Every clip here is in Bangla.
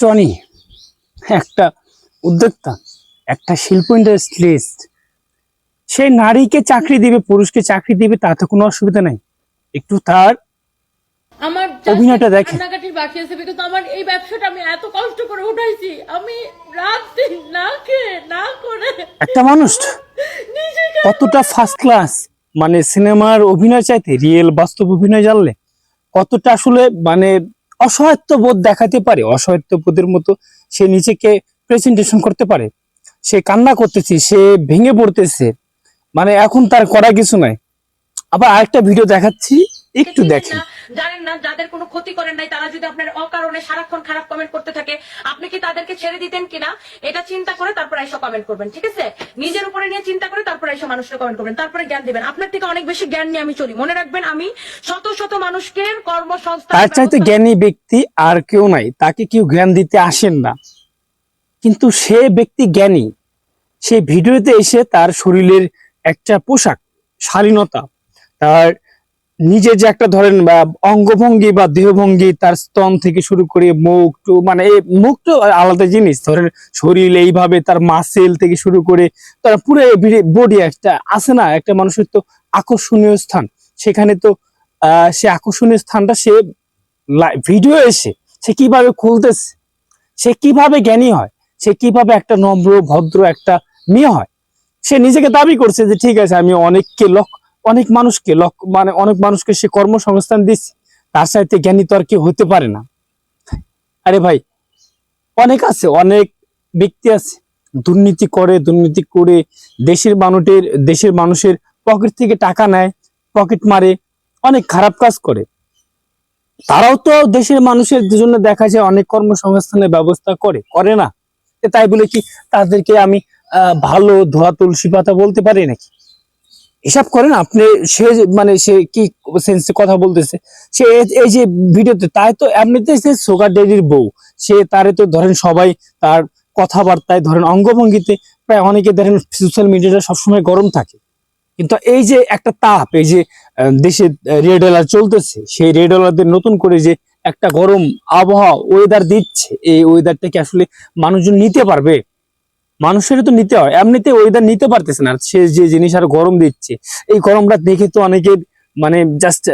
টনি একটা উদ্যোক্তা, একটা শিল্প ইন্ডাস্ট্রিস্ট। সে নারীকে চাকরি দিবে, পুরুষকে চাকরি দিবে, তাতে কোনো অসুবিধা নাই। একটু তার আমার অভিনয়টা দেখে। কান্নাকাটির বাকি আছে, বিকজ আমার এই ব্যবসাটা আমি এত কষ্ট করে উঠাইছি। আমি রাত দিন না খেয়ে না করে একটা মানুষ নিজেকে কতটা ফার্স্ট ক্লাস, মানে সিনেমার অভিনয় চাইতে রিয়েল বাস্তব অভিনয় জানলে কতটা আসলে মানে অসহায়ত্ব বোধ দেখাতে পারে, অসহায়ত্ব বোধের মতো সে নিজেকে প্রেজেন্টেশন করতে পারে। সে কান্না করতেছে, সে ভেঙে পড়তেছে, মানে এখন তার করা কিছু নাই। আবার আরেকটা ভিডিও দেখাচ্ছি, একটু দেখেন। জানেন না, যাদের কোনো ক্ষতি করেন নাই তারা যদি আপনার অকারণে সারাক্ষণ খারাপ কমেন্ট করতে থাকে, আপনি কি তাদেরকে ছেড়ে দিতেন কিনা এটা চিন্তা করে তারপর এসে কমেন্ট করবেন। ঠিক আছে, নিজের উপরে নিয়ে চিন্তা করে তারপর এসে মানুষকে কমেন্ট করবেন, তারপরে জ্ঞান দিবেন। আপনার থেকে অনেক বেশি জ্ঞান নিয়ে আমি চলি। মনে রাখবেন, আমি শত শত মানুষকে কর্মসংস্থান, তার চাইতে জ্ঞানী ব্যক্তি আর কেউ নাই, তাকে কেউ জ্ঞান দিতে আসেন না। কিন্তু সে ব্যক্তি জ্ঞানী। সে ভিডিওতে এসে তার শরীরের একটা পোশাক, শালীনতা, তার নিজের যে একটা ধরেন বা অঙ্গভঙ্গি বা দেহভঙ্গি, তার স্তন থেকে শুরু করে মুখ টু, মানে মুখ তো আলাদা জিনিস, ধরেন শরীর এইভাবে তার মাসেল থেকে শুরু করে তার পুরো বডি একটা আছে না, একটা মানুষের তো আকর্ষণীয় স্থান। সেখানে তো সে আকর্ষণীয় স্থানটা সে ভিডিও এসে সে কিভাবে খুলতেছে, সে কিভাবে জ্ঞানী হয়, সে কিভাবে একটা নম্র ভদ্র একটা মেয়ে হয়। সে নিজেকে দাবি করছে যে ঠিক আছে, আমি অনেক মানুষকে মানে অনেক মানুষকে সে কর্মসংস্থান দিচ্ছে, তার সাথে জ্ঞানী তো আর কেউ হতে পারে না। আরে ভাই, অনেক আছে, অনেক ব্যক্তি আছে দুর্নীতি করে দেশের মানুষের পকেট থেকে টাকা নেয়, পকেট মারে, অনেক খারাপ কাজ করে। তারাও তো দেশের মানুষের জন্য দেখা যায় অনেক কর্মসংস্থানের ব্যবস্থা করে না। তাই বলে কি তাদেরকে আমি ভালো ধোয়া তুলসী পাতা বলতে পারি নাকি? হিসাব করেন আপনি। মানে সে কি সেন্সে কথা বলতেছে, সে এই যে ভিডিওতে, তাই তো এমনিতে সে সুগার ড্যাডির বউ। সে তারে তো ধরেন সবাই তার কথাবার্তায় ধরেন অঙ্গভঙ্গিতে প্রায় অনেকে ধরেন সোশ্যাল মিডিয়াটা সবসময় গরম থাকে। কিন্তু এই যে একটা তাপ, এই যে দেশে রেড অ্যালার্ট চলতেছে, সেই রেড অ্যালার্টদের নতুন করে যে একটা গরম আবহাওয়া ওয়েদার দিচ্ছে, এই ওয়েদারটাকে আসলে মানুষজন নিতে পারবে? মানুষের তো নিতে হয়, এমনিতে ওয়েদার নিতে পারতেছে না। সে যে জিনিস আর গরম দিচ্ছে, এই গরমটা দেখে তো অনেকের মানে জাস্ট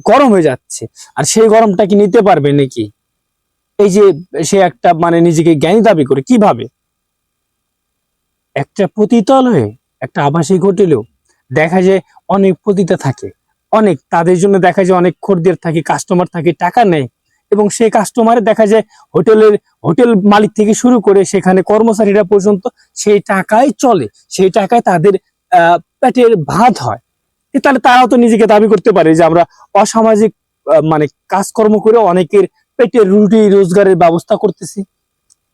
গরম হয়ে যাচ্ছে। আর সেই গরমটা কি নিতে পারবে নাকি? এই যে সে একটা মানে নিজেকে জ্ঞানী দাবি করে কিভাবে একটা পতিতালয়ে, একটা আবাসিক হোটেলেও দেখা যায় অনেক পতিতা থাকে, অনেক তাদের জন্য দেখা যায় অনেক খদ্দের থাকে, কাস্টমার থাকে, টাকা নেয়। এবং সেই কাস্টমারে দেখা যায় হোটেল মালিক থেকে শুরু করে সেখানে কর্মচারীরা পর্যন্ত সেই টাকায় চলে, সেই টাকায় তাদের পেটের ভাত হয়। তাহলে তারাও তো নিজেকে দাবি করতে পারে যে আমরা অসামাজিক মানে কাজকর্ম করে অনেকের পেটের রুটি রোজগারের ব্যবস্থা করতেছি।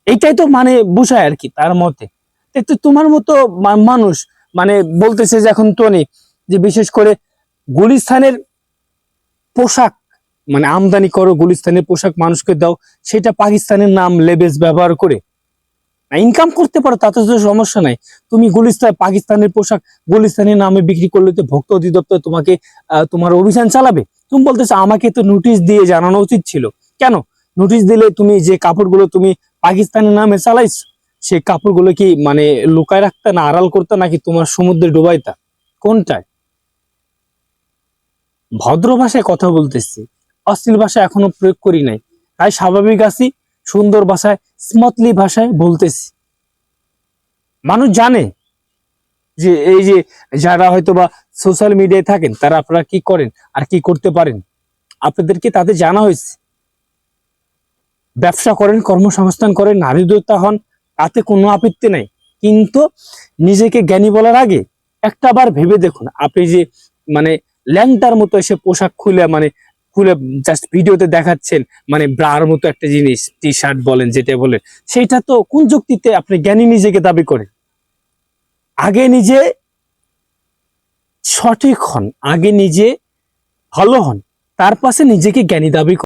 এইটাই তো মানে বোঝায় আর কি তার মতে। তো তোমার মতো মানুষ মানে বলতেছে যে এখন টনি, যে বিশেষ করে গুলিস্তানের পোশাক মানে আমদানি করো, গুলিস্তানের পোশাক মানুষকে দাও, সেটা পাকিস্তানের নাম লেবেস ব্যবহার করে ইনকাম করতে পারো, তাতে তো সমস্যা নাই। তুমি পাকিস্তানের পোশাক গুলিস্তানের নামে বিক্রি করলে তো ভোক্তা অধিদপ্তর তোমাকে তোমার অভিযান চালাবে। তুমি বলতেছো আমাকে তো নোটিশ দিয়ে জানানো উচিত ছিল। কেন নোটিশ দিলে? তুমি যে কাপড়গুলো তুমি পাকিস্তানের নামে চালাইছো, সেই কাপড়গুলো কি মানে লুকায় রাখতে না আড়াল করতে, নাকি তোমার সমুদ্রে ডুবাইতা? কোনটায়? ভদ্র ভাষায় কথা বলতেছি, অশ্লীল ভাষা এখনো প্রয়োগ করি নাই। তাই স্বাভাবিক আছি, সুন্দর ভাষায় স্মুথলি ভাষায় বলতেছি। মানুষ জানে যে এই যে যারা হয়তো বা সোশ্যাল মিডিয়ায় থাকেন, তারা আপনারা কি করেন আর কি করতে পারেন, আপনাদেরকে তাদের জানা হয়েছে। ব্যবসা করেন, কর্মসংস্থান করেন, নারী উদ্যোক্তা হন, তাতে কোনো আপত্তি নাই। কিন্তু নিজেকে জ্ঞানী বলার আগে একটা বার ভেবে দেখুন, আপনি যে মানে ল্যাংটার মতো এসে পোশাক খুলে জাস্ট ভিডিওতে দেখাচ্ছেন, মানে ব্রার মতো একটা জিনিস, টি শার্ট বলেন যেটা বলেন, সেইটা তো কোন যুক্তিতে আপনি জ্ঞানী নিজেকে দাবি করেন? আগে নিজে সঠিক হন, আগে নিজে ভালো হন, তার পাশে নিজেকে জ্ঞানী দাবি